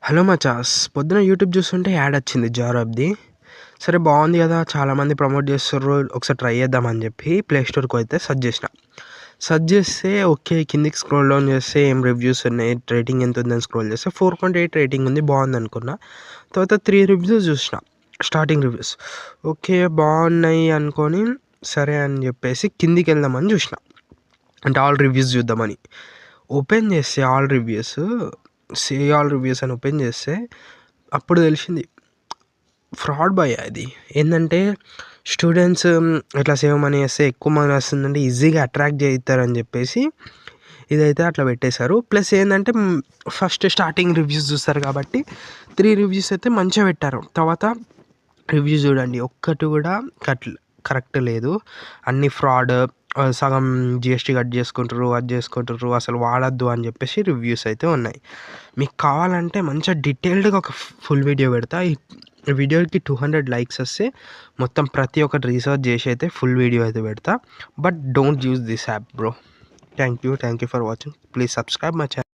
Hello మచాస్! పొద్దున YouTube చూస్తుంటే add వచ్చింది జారబ్‌ది. సరే బాగుంది కదా! చాలామంది ప్రమోట్ చేస్తుర్రు. ఒకసారి ట్రై చేద్దామని చెప్పి ప్లే స్టోర్‌కి పోతే సెర్చ్ చేసిన. సెర్చ్ చేస్తే ఓకే. కిందికి స్క్రోల్ డౌన్ చేస్తే ఏం రివ్యూస్ ఉన్నాయి, రేటింగ్ ఎంత ఉందని స్క్రోల్ చేస్తే 4.8 రేటింగ్ ఉంది. బాగుందనుకున్నా. తర్వాత 3 రివ్యూస్ చూసిన. Starting reviews. ఓకే. బాగున్నాయి అనుకోని సరే అని చెప్పేసి కిందికెళ్దామని చూసిన. అంటే ఆల్ రివ్యూస్ చూద్దామని. ఓపెన్ చేస్తే ఆల్ రివ్యూస్ అని ఓపెన్ చేస్తే అప్పుడు తెలిసింది ఫ్రాడ్ భయ్యా ఇది. ఏందంటే స్టూడెంట్స్ ఇట్లా సేవ్ మనీ చేస్తే ఎక్కువ మనీ వస్తుందంటే ఈజీగా అట్రాక్ట్ చేయిస్తారని చెప్పేసి ఇదైతే అట్లా పెట్టేశారు. ప్లస్ ఏందంటే ఫస్ట్ స్టార్టింగ్ రివ్యూస్ చూస్తారు కాబట్టి 3 రివ్యూస్ అయితే మంచిగా పెట్టారు. తర్వాత రివ్యూస్ చూడండి ఒక్కటి కూడా కరెక్ట్ లేదు. అన్నీ ఫ్రాడ్. సగం జీఎస్టీ కట్ చేసుకుంటారు, అది చేసుకుంటారు, అసలు వాడొద్దు అని చెప్పేసి రివ్యూస్ అయితే ఉన్నాయి. మీకు కావాలంటే మంచిగా డీటెయిల్డ్గా ఒక ఫుల్ వీడియో పెడతా. ఈ వీడియోకి 200 లైక్స్ వస్తే మొత్తం ప్రతి ఒక్కటి రీసెర్చ్ చేసి అయితే ఫుల్ వీడియో అయితే పెడతా. But don't use this app bro. Thank you for watching. Please subscribe my channel.